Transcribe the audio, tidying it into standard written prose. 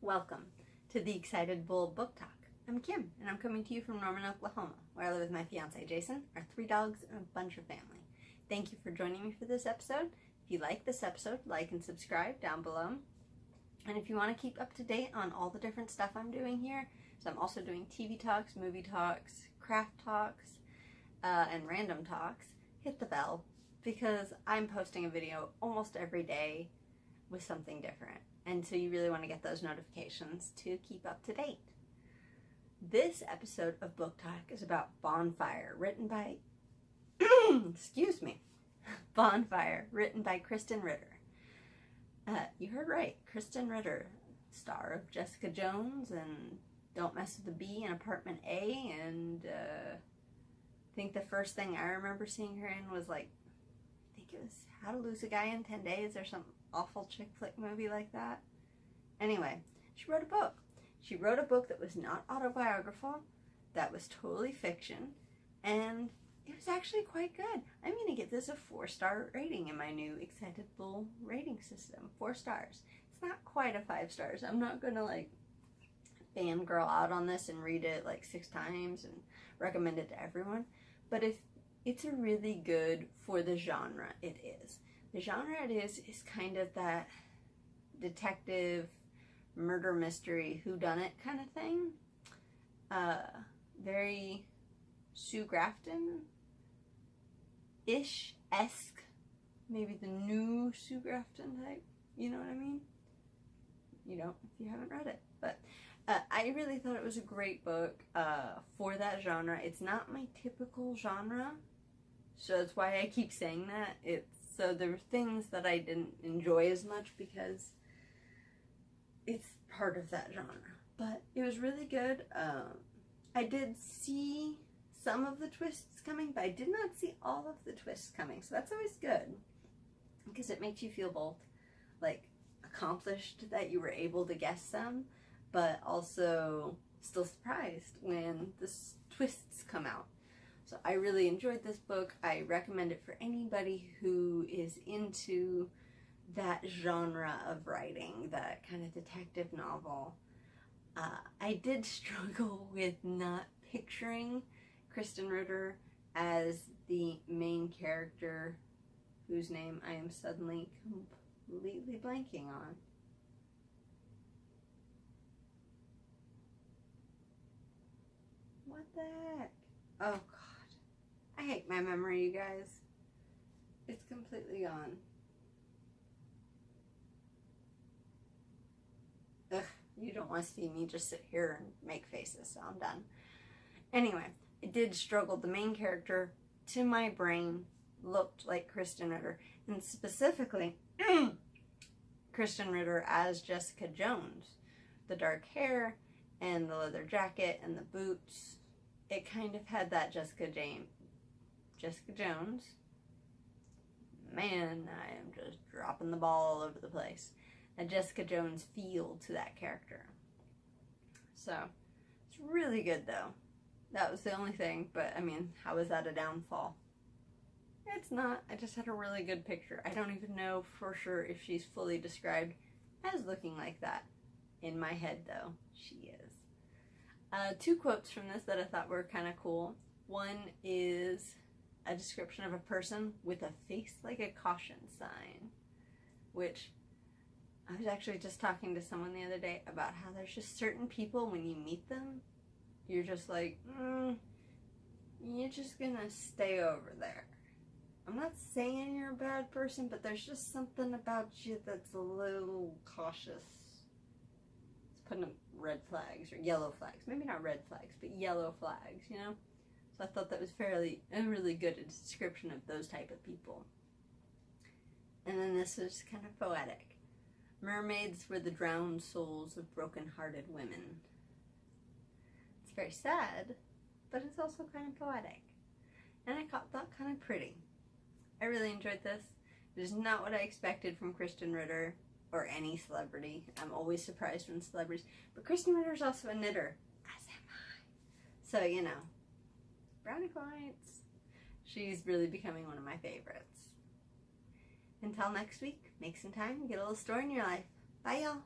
Welcome to the Excited Bull Book Talk. I'm Kim, and I'm coming to you from Norman, Oklahoma, where I live with my fiance Jason, our 3 dogs, and a bunch of family. Thank you for joining me for this episode. If you like this episode, like and subscribe down below. And if you want to keep up to date on all the different stuff I'm doing here, so I'm also doing TV talks, movie talks, craft talks, and random talks, hit the bell, because I'm posting a video almost every day with something different. And so you really want to get those notifications to keep up to date. This episode of Book Talk is about Bonfire, written by, Bonfire, written by Krysten Ritter. You heard right, Krysten Ritter, star of Jessica Jones and Don't Mess with the Bee in Apartment A, and I think the first thing I remember seeing her in was I think it was How to Lose a Guy in 10 Days or some awful chick flick movie like that. Anyway, she wrote a book. She wrote a book that was not autobiographical, that was totally fiction, and it was actually quite good. I'm going to give this a 4-star rating in my new Excited Bull rating system. 4 stars. It's not quite a 5 stars. I'm not going to fangirl out on this and read it 6 times and recommend it to everyone. But if it's a really good for the genre it is. The genre it is kind of that detective, murder mystery, whodunit kind of thing. Very Sue Grafton-ish-esque. Maybe the new Sue Grafton type. You know what I mean? You don't if you haven't read it. But I really thought it was a great book for that genre. It's not my typical genre. So that's why I keep saying that. So there were things that I didn't enjoy as much because it's part of that genre. But it was really good. I did see some of the twists coming, but I did not see all of the twists coming. So that's always good, because it makes you feel both accomplished that you were able to guess some, but also still surprised when the twists come out. So I really enjoyed this book. I recommend it for anybody who is into that genre of writing, that kind of detective novel. I did struggle with not picturing Krysten Ritter as the main character, whose name I am suddenly completely blanking on. What the heck? Oh, God. I hate my memory, you guys. It's completely gone. Ugh, you don't want to see me just sit here and make faces, so I'm done. Anyway, I did struggle. The main character, to my brain, looked like Krysten Ritter. And specifically, Krysten Ritter as Jessica Jones. The dark hair and the leather jacket and the boots. It kind of had that Jessica Jones. Man, I am just dropping the ball all over the place. A Jessica Jones feel to that character. So, it's really good though. That was the only thing, but I mean, how is that a downfall? It's not. I just had a really good picture. I don't even know for sure if she's fully described as looking like that. In my head though, she is. 2 quotes from this that I thought were kind of cool. One is a description of a person with a face like a caution sign, which I was actually just talking to someone the other day about how there's just certain people, when you meet them, you're just like, you're just gonna stay over there. I'm not saying you're a bad person, but there's just something about you that's a little cautious. It's putting up red flags or yellow flags. Maybe not red flags, but yellow flags, you know? So I thought that was a really good description of those type of people. And then this was kind of poetic. Mermaids were the drowned souls of broken-hearted women. It's very sad, but it's also kind of poetic. And I thought kind of pretty. I really enjoyed this. It is not what I expected from Krysten Ritter or any celebrity. I'm always surprised when celebrities. But Krysten Ritter is also a knitter, as am I. So, you know, brownie points. She's really becoming one of my favorites. Until next week, make some time, get a little story in your life. Bye, y'all.